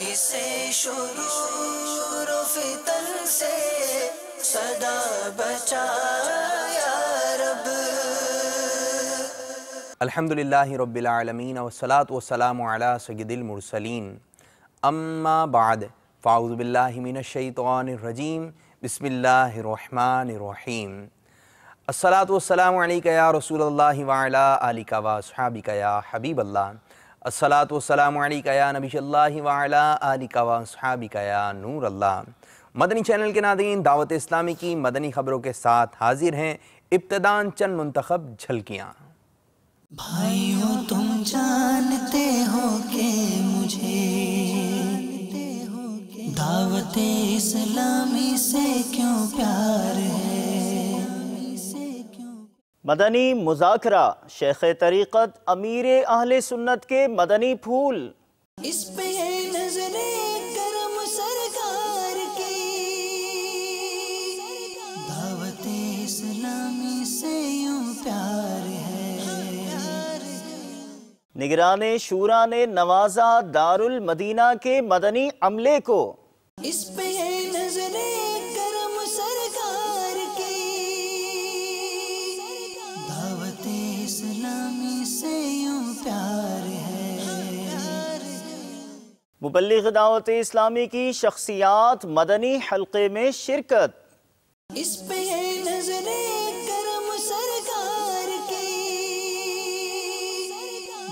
اسے شرور و فتن سے صدا بچا یا رب۔ الحمدللہ رب العالمین والصلاة والسلام علی سید المرسلین، اما بعد فاعوذ باللہ من الشیطان الرجیم، بسم اللہ الرحمن الرحیم۔ الصلاة والسلام علیکہ یا رسول اللہ وعلا آلکہ واصحابکہ یا حبیب اللہ۔ الصلاة والسلام علیکہ یا نبی اللہ وعلا آلکہ واصحابکہ یا نور اللہ۔ مدنی چینل کے ناظرین، دعوت اسلامی کی مدنی خبروں کے ساتھ حاضر ہیں۔ ابتداً چند منتخب جھلکیاں۔ بھائیوں تم جانتے ہو کہ مجھے دعوت اسلامی سے کیوں پیار ہے۔ مدنی مذاکرہ، شیخ طریقت امیر اہل سنت کے مدنی پھول۔ اس پہ ہے نظر کرم سرکار کی، دعوت اسلامی سے یوں پیار ہے۔ نگران شورا نے نوازا دارالمدینہ کے مدنی عملے کو۔ اس پہ ہے نظر کرم سرکار کی، دعوت اسلامی سے یوں پیار ہے۔ مبلغ دعوت اسلامی کی شخصیات مدنی حلقے میں شرکت۔ اس پہ ہے نظر کرم سرکار کی،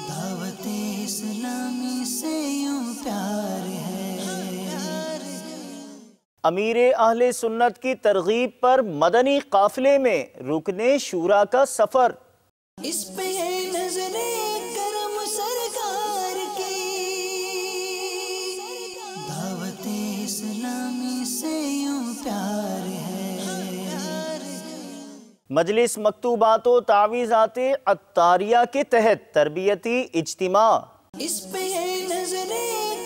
دعوت اسلامی سے یوں پیار ہے۔ امیر اہل سنت کی ترغیب پر مدنی قافلے میں رکن شورا کا سفر۔ اس پہ ہے نظر کرم سرکار کی، دعوت اسلامی سے یوں پیار ہے۔ مجلس مکتوبات و تعویذات عطاریہ کے تحت تربیتی اجتماع۔ اس پہ ہے نظر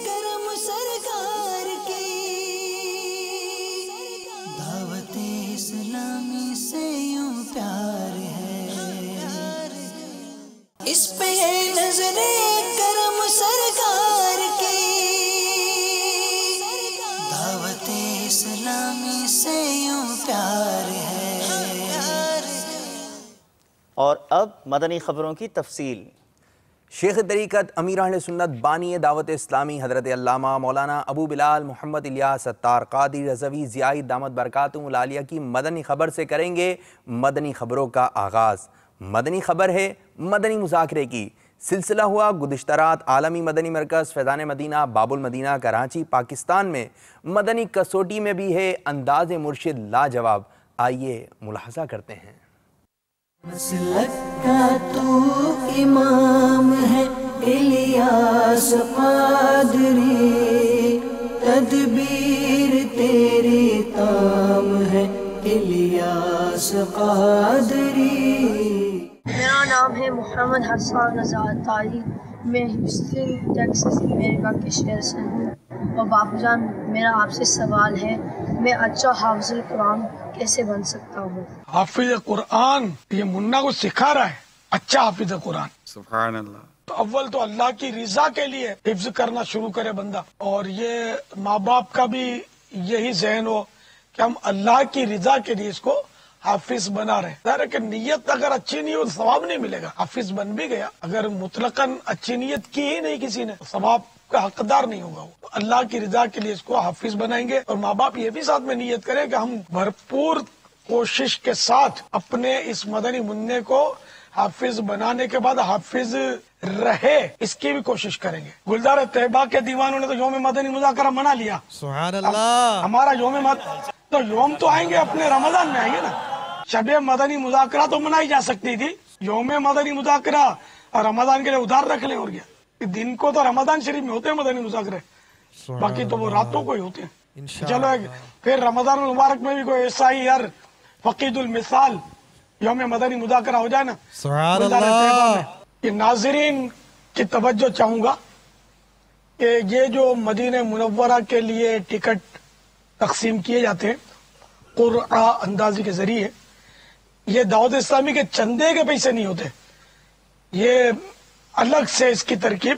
کرم سرکار کی، دعوت اسلامی سے یوں پیار ہے۔ اس پہ ہے نظر کرم سرکار کی، دعوت اسلامی سے یوں پیار ہے۔ اور اب مدنی خبروں کی تفصیل۔ شیخ طریقت امیر اہل سنت بانی دعوت اسلامی حضرت علامہ مولانا ابو بلال محمد الیاس ستار قادری رضوی زیائی دامت برکاتہم العالیہ کی مدنی خبر سے کریں گے مدنی خبروں کا آغاز۔ مدنی خبر ہے مدنی مذاکرے کی۔ سلسلہ ہوا گزشتہ رات عالمی مدنی مرکز فیضان مدینہ باب المدینہ کراچی پاکستان میں مدنی کسوٹی میں بھی ہے انداز مرشد لاجواب۔ آئیے ملاحظہ کرتے ہیں۔ مسلک کا تو امام ہے الیاس قادری، تدبیر تیری تام ہے الیاس قادری۔ میرا نام ہے محمد حسان رضا تاری، میں ہیوسٹن ٹیکساس امریکہ کے شہر سے ہوں، اور باپو جان میرا آپ سے سوال ہے، میں اچھا حافظ القرآن کیسے بن سکتا ہوں؟ حافظ قرآن یہ منا کو سکھا رہا ہے اچھا حافظ قرآن۔ سبحان اللہ۔ تو اول تو اللہ کی رضا کے لیے حفظ کرنا شروع کرے بندہ، اور یہ ماں باپ کا بھی یہی ذہن ہو کہ ہم اللہ کی رضا کے لیے اس کو حافظ بنا رہے ہیں۔ ظاہر ہے کہ نیت اگر اچھی نہیں ہو تو ثواب نہیں ملے گا۔ حافظ بن بھی گیا، اگر مطلقاً اچھی نیت کی ہی نہیں کسی نے تو ثواب کا حقدار نہیں ہوگا وہ۔ تو اللہ کی رضا کے لیے اس کو حافظ بنائیں گے، اور ماں باپ یہ بھی ساتھ میں نیت کریں کہ ہم بھرپور کوشش کے ساتھ اپنے اس مدنی منع کو حافظ بنانے کے بعد حافظ رہے اس کی بھی کوشش کریں گے۔ گلزار طیبہ کے دیوانوں نے تو یوم مدنی مذاکرہ منا لیا۔ سبحان اللہ۔ ہمارا تو یوم تو آئیں گے اپنے رمضان میں آئیں گے نا۔ شب مدنی مذاکرہ تو منائی جا سکتی تھی، یوم مدنی مذاکرہ اور رمضان کے لیے ادھار رکھ لیں، اور کیا دن کو تو رمضان شریف میں ہوتے ہیں مدنی مذاکرے، باقی تو وہ راتوں کو ہی ہوتے ہیں۔ چلو پھر رمضان المبارک میں بھی کوئی ایسا ہی یار فقید المثال یوم مدنی مذاکرہ ہو جائے نا۔ سبحان اللہ۔ یہ ناظرین کی توجہ چاہوں گا کہ یہ جو مدینہ منورہ کے لیے ٹکٹ تقسیم کیے جاتے ہیں قرعہ اندازی کے ذریعے، یہ دعوت اسلامی کے چندے کے پیسے نہیں ہوتے، یہ الگ سے اس کی ترکیب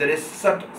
63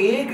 1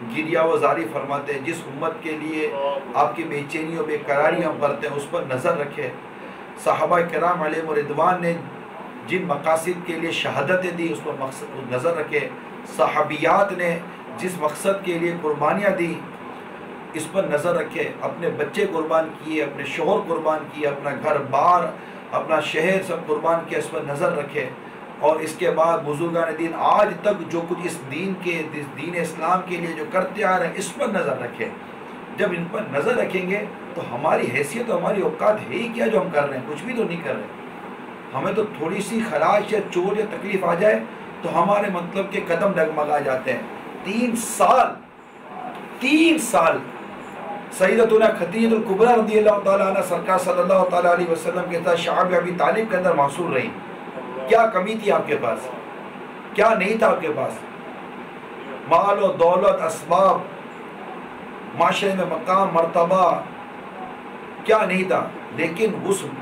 گریہ وزاری فرماتے ہیں، جس امت کے لیے آپ کی بے چینی و بے قراری ہم برتے ہیں اس پر نظر رکھے۔ صحابہ کرام علیہ رضوان نے جن مقاصد کے لیے شہادتیں دی اس پر نظر رکھے۔ صحابیات نے جس مقصد کے لیے قربانیاں دی اس پر نظر رکھے، اپنے بچے قربان کیے، اپنے شوہر قربان کیے، اپنا گھر بار اپنا شہر سب قربان کیا، اس پر نظر رکھے۔ اور اس کے بعد بزرگان دین آج تک جو کچھ اس دین اسلام کے لیے جو کرتے آ رہے ہیں اس پر نظر رکھے۔ جب ان پر نظر رکھیں گے تو ہماری حیثیت ہماری اوقات ہے ہی کیا جو ہم کر رہے ہیں، کچھ بھی تو نہیں کر رہے۔ ہمیں تو تھوڑی سی خراش یا چوٹ یا تکلیف آ جائے تو ہمارے مطلب کے قدم ڈگمگا جاتے ہیں۔ 3 سال سیدتنا خدیجہ الکبریٰ رضی اللہ تعالیٰ عنہ سرکار صلی اللہ تعالیٰ علیہ وسلم کے ساتھ شعب ابی طالب کے اندر محصور رہی۔ کیا کمی تھی آپ کے پاس؟ کیا نہیں تھا آپ کے پاس؟ مال و دولت، اسباب، معاشرے میں مقام، مرتبہ، کیا نہیں تھا، لیکن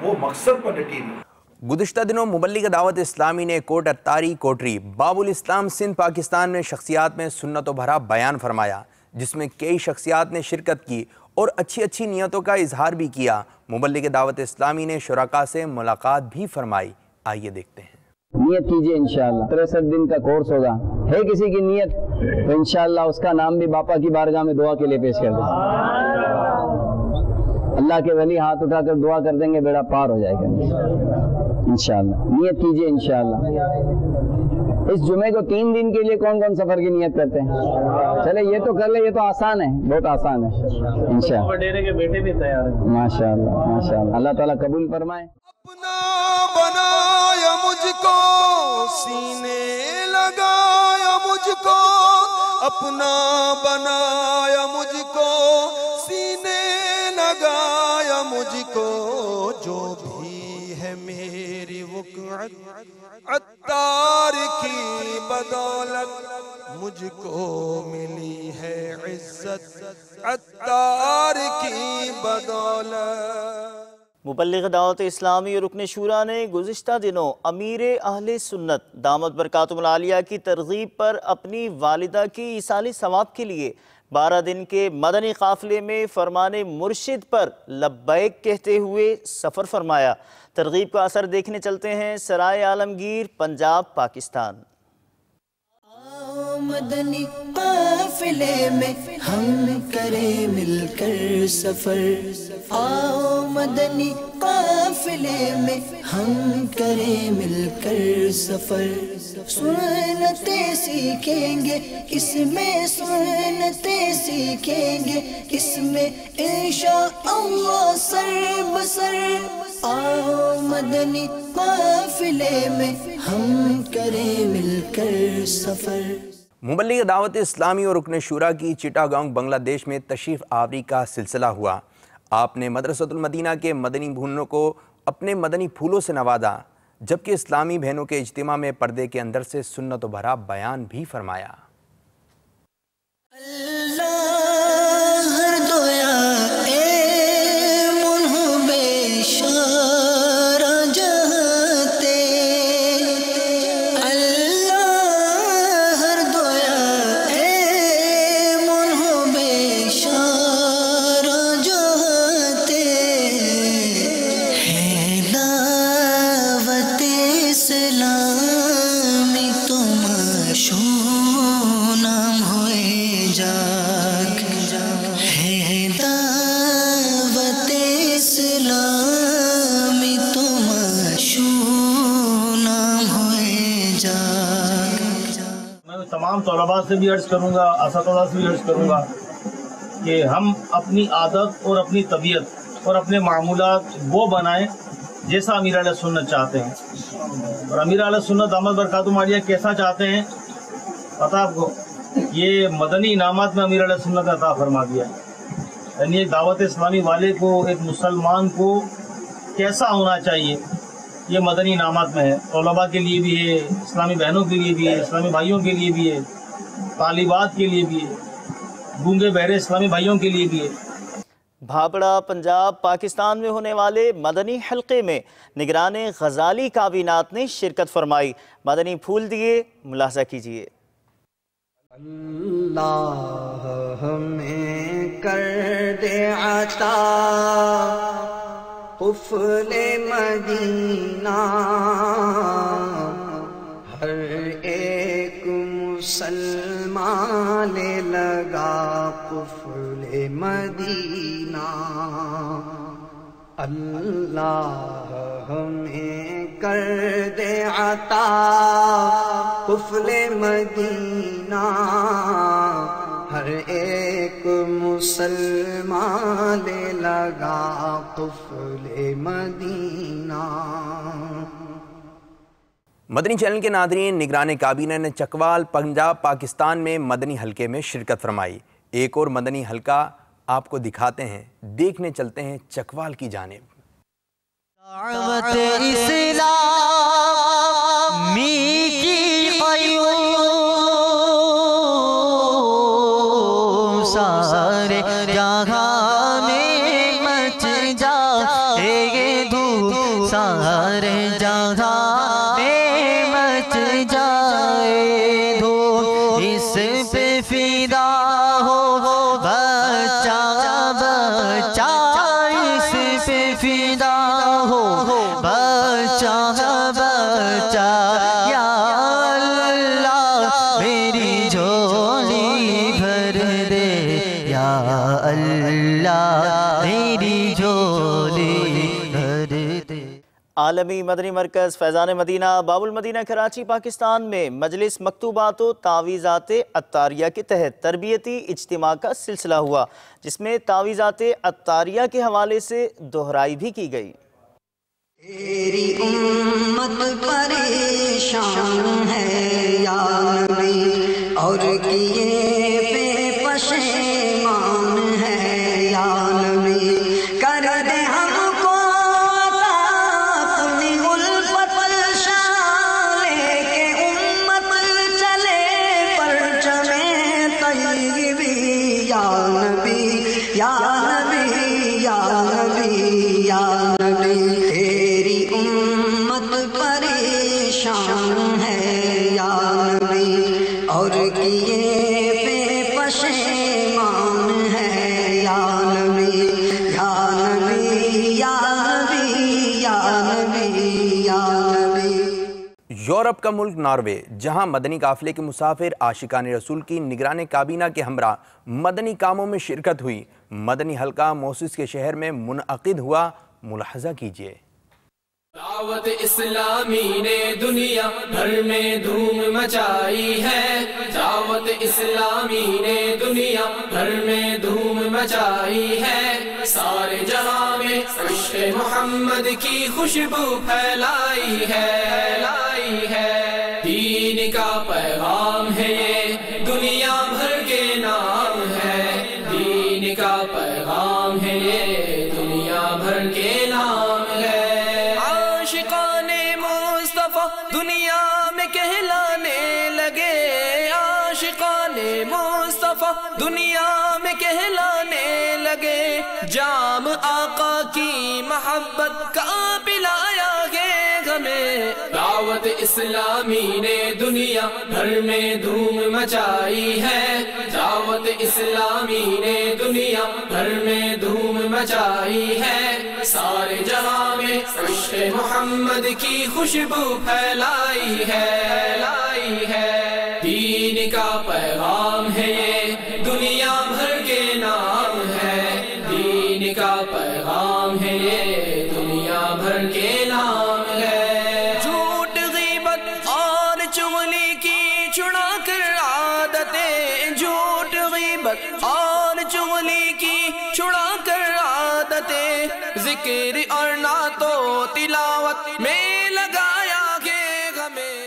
وہ مقصد پر ڈٹی تھی۔ گزشتہ دنوں مبلغ دعوت اسلامی نے کوٹ اتاری کوٹری باب الاسلام سندھ پاکستان میں شخصیات میں سنت و بھرا بیان فرمایا، جس میں کئی شخصیات نے شرکت کی اور اچھی نیتوں کا اظہار بھی کیا۔ مبلغ دعوت اسلامی نے شرکاء سے ملاقات بھی فرمائی، آئیے دیکھتے ہیں۔ نیت کیجئے انشاءاللہ 63 دن کا کورس ہوگا، ہے کسی کی نیت تو انشاءاللہ اس کا نام بھی باپا کی بارگاہ میں دعا کے لیے پیش کر دیں۔ اللہ کے ولی ہاتھ اٹھا کر دعا کر دیں گے، بیڑا پار ہو جائے گا انشاءاللہ۔ نیت کیجئے انشاءاللہ۔ اس جمعے کو 3 دن کے لیے کون کون سفر کی نیت کرتے ہیں؟ چلے یہ تو کر لے، یہ تو آسان ہے، بہت آسان ہے انشاءاللہ۔ ڈیرے کے بیٹے بھی تیار ہیں ماشاءاللہ ماشاءاللہ، اللہ تعالیٰ قبول فرمائے۔ اپنا بنایا مجھ کو، سینے لگایا مجھ کو، اپنا بنایا مجھ کو، سینے لگایا مجھ کو، جو بھی ہے میری وقعت عطار کی بدولت، مجھ کو ملی ہے عزت عطار کی بدولت۔ مبلغ دعوت اسلامی اور رکن شورا نے گزشتہ دنوں امیر اہل سنت دامت برکاتہم العالیہ کی ترغیب پر اپنی والدہ کی ایصال ثواب کے لیے 12 دن کے مدنی قافلے میں فرمان مرشد پر لبیک کہتے ہوئے سفر فرمایا۔ ترغیب کا اثر دیکھنے چلتے ہیں سرائے عالمگیر، پنجاب، پاکستان۔ مدنی قافلے میں ہم کریں مل کر سفر، آؤ مدنی قافلے میں ہم کریں مل کر سفر، سنتیں سیکھیں گے اس میں، سنتیں سیکھیں گے اس میں انشاءاللہ سر بسر، آؤ مدنی قافلے میں ہم کریں مل کر سفر۔ مبلغ دعوت اسلامی اور رکن شورا کی چٹاگانگ بنگلہ دیش میں تشریف آوری کا سلسلہ ہوا۔ آپ نے مدرسۃ المدینہ کے مدنی بھونوں کو اپنے مدنی پھولوں سے نوازا، جبکہ اسلامی بہنوں کے اجتماع میں پردے کے اندر سے سنت و بھرا بیان بھی فرمایا۔ تمام طلباء سے بھی عرض کروں گا، اساتذہ سے بھی عرض کروں گا کہ ہم اپنی عادت اور اپنی طبیعت اور اپنے معمولات وہ بنائیں جیسا امیر علیہ سنت چاہتے ہیں۔ اور امیر علیہ سنت دامت برکاتہم العالیہ کیسا چاہتے ہیں پتہ آپ کو؟ یہ مدنی انعامات میں امیر علیہ سنت نے عطا فرما دیا ہے، یعنی ایک دعوت اسلامی والے کو، ایک مسلمان کو کیسا ہونا چاہیے یہ مدنی انعامات میں ہے۔ طلباء کے لیے بھی ہے، اسلامی بہنوں کے لیے بھی ہے، اسلامی بھائیوں کے لیے بھی ہے، طالبات کے لیے بھی ہے، گونگے بہرے اسلامی بھائیوں کے لیے بھی ہے۔ بھاپڑا، پنجاب، پاکستان میں ہونے والے مدنی حلقے میں نگران غزالی کابینات نے شرکت فرمائی، مدنی پھول دیے، ملاحظہ کیجیے۔ اللہ ہمیں کر دے عطا قفل مدینہ، ہر ایک مسلمان لے لگا قفل مدینہ۔ اللہ ہمیں کر دے عطا قفل مدینہ، ہر ایک مسلمان لے لگا قفل مدینہ۔ مدنی چینل کے ناظرین، نگران کابینہ نے چکوال پنجاب پاکستان میں مدنی حلقے میں شرکت فرمائی۔ ایک اور مدنی حلقہ آپ کو دکھاتے ہیں، دیکھنے چلتے ہیں چکوال کی جانب۔ دعوت اسلامی کی قیوم سارے جہاں میں مچ جائے گے دھوم، سارے جہاں میں مچ جائے دھوم، اس پہ فدا ہو بچہ بچہ، اس پہ فدا ہو بچہ بچہ، یا اللہ میری جھولی بھر دے، یا اللہ میری جھولی بھر دے۔ عالمی مدنی مرکز فیضان مدینہ باب المدینہ کراچی پاکستان میں مجلس مکتوبات و تعویذات عطاریہ کے تحت تربیتی اجتماع کا سلسلہ ہوا، جس میں تعویذات عطاریہ کے حوالے سے دہرائی بھی کی گئی۔ تیری امت پریشان ہے یا نبی، اور کیے پہ پشیمان ہے یا نبی، کر دے ہم کو عطا اپنی الفت شان، لے کے امت چلے پرچم طیبی، یا نبی یا نبی یا نبی یا نبی، تیری امت پریشان ہے یا نبی، اور کیے پہ پشیمان ہے یا نبی، یا نبی یا نبی یا نبی یا نبی۔ یورپ کا ملک ناروے، جہاں مدنی قافلے کے مسافر عاشقان رسول کی نگران کابینہ کے ہمراہ مدنی کاموں میں شرکت ہوئی۔ مدنی حلقہ موسس کے شہر میں منعقد ہوا، ملاحظہ کیجیے۔ دعوت اسلامی نے دنیا بھر میں دھوم مچائی ہے، دعوت اسلامی نے دنیا بھر میں دھوم مچائی ہے، سارے جہاں میں عشق محمد کی خوشبو پھیلائی ہے، دین کا پیغام ہے یہ دنیا بھر کے نام ہے، دین کا پیغام ہے یہ دنیا بھر کے نام ہے۔ عاشقان مصطفیٰ دنیا میں کہلانے لگے، عاشقان مصطفیٰ دنیا میں کہلانے لگے، جام آقا کی محبت کا پلایا گے ہمیں۔ دعوت اسلامی نے دنیا بھر میں دھوم مچائی ہے، دعوت اسلامی نے دنیا بھر میں دھوم مچائی ہے، سارے جہاں میں عشق محمد کی خوشبو پھیلائی ہے، دین کا پیغام ہے یہ دنیا بھر کے نام ہے، دین کا پیغام ہے یہ دنیا بھر کے نام ہے۔ جھوٹ غیبت اور چغلی کی چھڑا کر عادتیں، جھوٹ غیبت اور چغلی کی چھڑا کر عادتیں، ذکر اور نعت و تلاوت میں لگایا گے ہمیں۔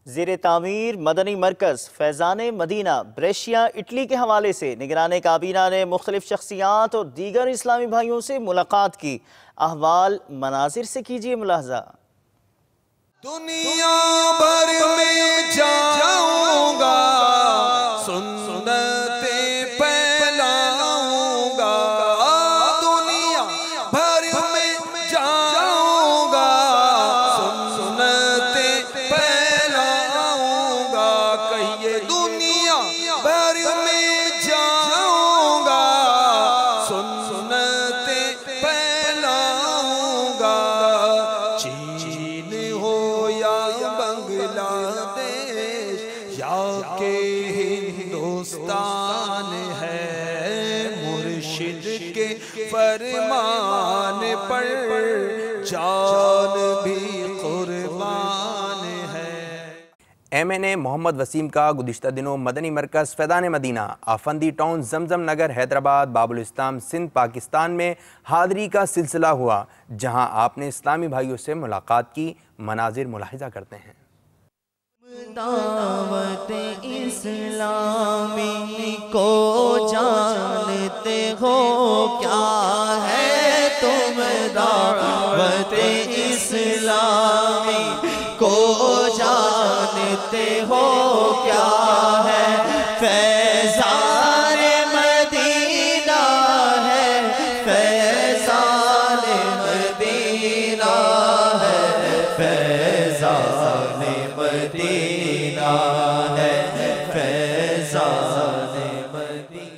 زیر تعمیر مدنی مرکز فیضان مدینہ بریشیا اٹلی کے حوالے سے نگران کابینہ نے مختلف شخصیات اور دیگر اسلامی بھائیوں سے ملاقات کی۔ احوال مناظر سے کیجیے ملاحظہ۔ دنیا بھر میں جاؤں گا، سنتیں پھیلاؤں گا، دنیا بھر میں جاؤں گا، سنتیں پھیلاؤں گا، کہیے دنیا فرمان پر جان بھی قربان ہے۔ MNA محمد وسیم کا گزشتہ دنوں مدنی مرکز فیضان مدینہ آفندی ٹاؤن زمزم نگر حیدرآباد باب الاسلام سندھ پاکستان میں حاضری کا سلسلہ ہوا، جہاں آپ نے اسلامی بھائیوں سے ملاقات کی۔ مناظر ملاحظہ کرتے ہیں۔ دعوت اسلامی کو جانتے ہو کیا ہے تم؟ دعوت اسلامی کو جانتے ہو کیا ہے؟ فیضان مدینہ ہے، فیضان مدینہ ہے، فیضان مدینہ ہے، فیضان مدینہ۔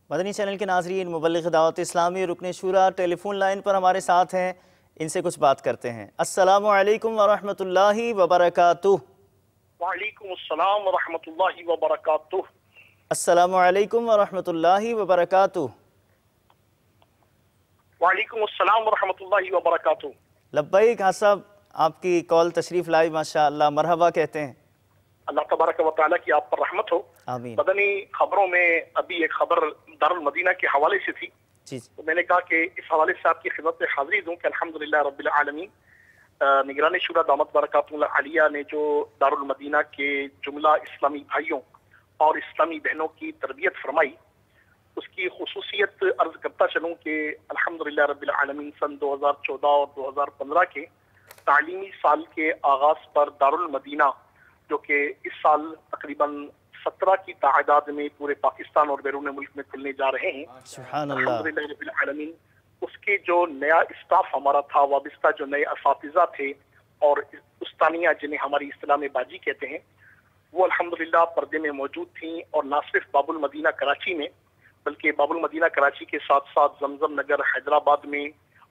مدنی چینل کے ناظرین، مبلغ دعوت اسلامی رکن شورا ٹیلی فون لائن پر ہمارے ساتھ ہیں، ان سے کچھ بات کرتے ہیں۔ السلام علیکم ورحمۃ اللہ وبرکاتہ۔ وعلیکم السلام ورحمۃ اللہ وبرکاتہ۔ السلام علیکم ورحمۃ اللہ وبرکاتہ۔ وعلیکم السلام ورحمۃ اللہ وبرکاتہ۔ لبیک حاج صاحب، آپ کی کال تشریف لائی، ماشاء اللہ، مرحبا کہتے ہیں۔ اللہ تبارک و تعالیٰ کی آپ پر رحمت ہو۔ آمین۔ مدنی خبروں میں ابھی ایک خبر دارالمدینہ کے حوالے سے تھی، تو میں نے کہا کہ اس حوالے سے آپ کی خدمت میں حاضری دوں کہ الحمدللہ رب العالمین نگران شورا دامت برکاتہ العالیہ نے جو دارالمدینہ کے جملہ اسلامی بھائیوں اور اسلامی بہنوں کی تربیت فرمائی، اس کی خصوصیت عرض کرتا چلوں کہ الحمدللہ رب العالمین سن 2014 اور 2015 کے تعلیمی سال کے آغاز پر دارالمدینہ، جو کہ اس سال تقریباً 17 کی تعداد میں پورے پاکستان اور بیرون ملک میں کھلنے جا رہے ہیں، سبحان اللہ، الحمدللہ رب العالمین، اس کے جو نیا اسٹاف ہمارا تھا، وابستہ جو نئے اساتذہ تھے اور استانیہ جنہیں ہماری اصطلاح میں باجی کہتے ہیں، وہ الحمدللہ پردے میں موجود تھیں، اور نہ صرف باب المدینہ کراچی میں بلکہ باب المدینہ کراچی کے ساتھ ساتھ زمزم نگر حیدرآباد میں،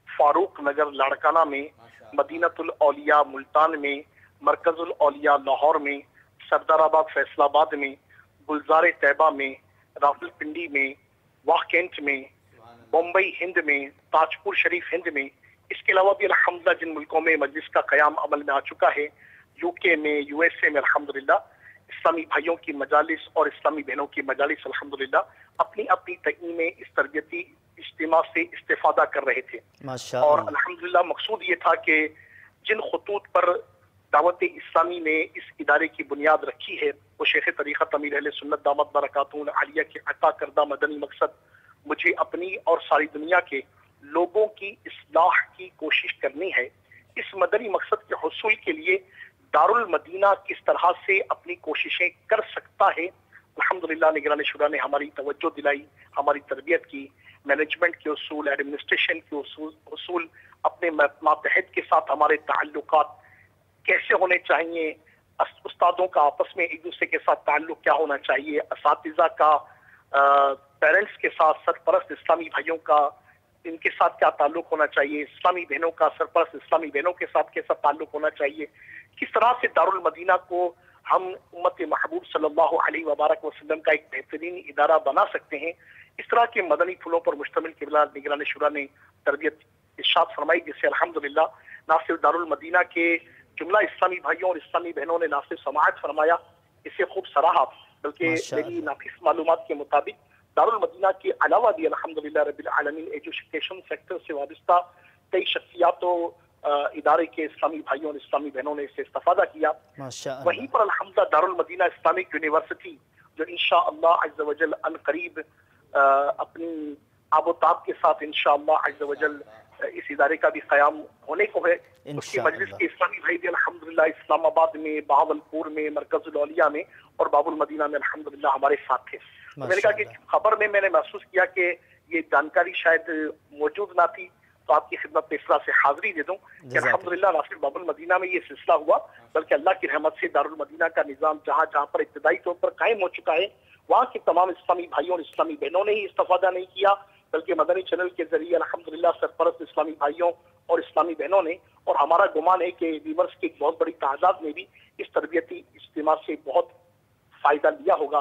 فاروق نگر لاڑکانہ میں، مدینۃ الاولیاء ملتان میں، مرکز الاولیاء لاہور میں، سردار آباد فیصل آباد میں، گلزار طیبہ میں، راول پنڈی میں، واہ کینٹ میں، بمبئی ہند میں، تاج پور شریف ہند میں، اس کے علاوہ بھی الحمدللہ جن ملکوں میں مجلس کا قیام عمل میں آ چکا ہے، یو کے میں، یو ایس اے میں، الحمدللہ اسلامی بھائیوں کی مجالس اور اسلامی بہنوں کی مجالس الحمدللہ اپنی اپنی تقیم میں اس تربیتی اجتماع سے استفادہ کر رہے تھے، اور الحمدللہ مقصود یہ تھا کہ جن خطوط پر دعوت اسلامی نے اس ادارے کی بنیاد رکھی ہے، وہ شیخ طریقت امیر اہل سنت دامت برکاتہ العالیہ کے عطا کردہ مدنی مقصد مجھے اپنی اور ساری دنیا کے لوگوں کی اصلاح کی کوشش کرنی ہے۔ اس مدنی مقصد کے حصول کے لیے دارالمدینہ کس طرح سے اپنی کوششیں کر سکتا ہے، الحمدللہ نگران شورا نے ہماری توجہ دلائی، ہماری تربیت کی، مینجمنٹ کے اصول، ایڈمنسٹریشن کے اصول، اپنے ماتحت کے ساتھ ہمارے تعلقات کیسے ہونے چاہیے، استادوں کا آپس میں ایک دوسرے کے ساتھ تعلق کیا ہونا چاہیے، اساتذہ کا پیرنٹس کے ساتھ سرپرست اسلامی بھائیوں کا ان کے ساتھ کیا تعلق ہونا چاہیے، اسلامی بہنوں کا سرپرست اسلامی بہنوں کے ساتھ کیسا تعلق ہونا چاہیے، کس طرح سے دارالمدینہ کو ہم امت محبوب صلی اللہ علیہ وبارک وسلم کا ایک بہترین ادارہ بنا سکتے ہیں، اس طرح کے مدنی پھولوں پر مشتمل قبلہ نگران شورا نے تربیت ارشاد فرمائی، جس سے الحمدللہ نہ صرف دارالمدینہ کے جملہ اسلامی بھائیوں اور اسلامی بہنوں نے نہ صرف سماعت فرمایا، اسے خوب سراہا، بلکہ میری ناقص معلومات کے مطابق دارالمدینہ کے علاوہ بھی الحمدللہ رب العالمین ایجوکیشن سیکٹر سے وابستہ کئی شخصیات و ادارے کے اسلامی بھائیوں اور اسلامی بہنوں نے اس سے استفادہ کیا۔ وہیں پر الحمدللہ دارالمدینہ اسلامک یونیورسٹی جو انشاءاللہ عز و جل عنقریب اپنی آب و تاب کے ساتھ انشاءاللہ عز و جل اس ادارے کا بھی قیام ہونے کو ہے، اس کی مجلس کے اسلامی بھائی بھی الحمدللہ اسلام آباد میں، بہاولپور میں، مرکز الاولیاء میں اور باب المدینہ میں الحمدللہ ہمارے ساتھ تھے۔ میں نے کہا کہ خبر میں نے محسوس کیا کہ یہ جانکاری شاید موجود نہ تھی، تو آپ کی خدمت میں اس طرح سے حاضری دے دوں کہ الحمدللہ نہ صرف باب المدینہ میں یہ سلسلہ ہوا، بلکہ اللہ کی رحمت سے دارالمدینہ کا نظام جہاں جہاں پر ابتدائی طور پر قائم ہو چکا ہے، وہاں کے تمام اسلامی بھائیوں اور اسلامی بہنوں نے ہی استفادہ نہیں کیا، بلکہ مدنی چینل کے ذریعے الحمدللہ سرپرست اسلامی بھائیوں اور اسلامی بہنوں نے، اور ہمارا گمان ہے کہ ویورز کی ایک بہت بڑی تعداد نے بھی اس تربیتی اجتماع سے بہت فائدہ لیا ہوگا۔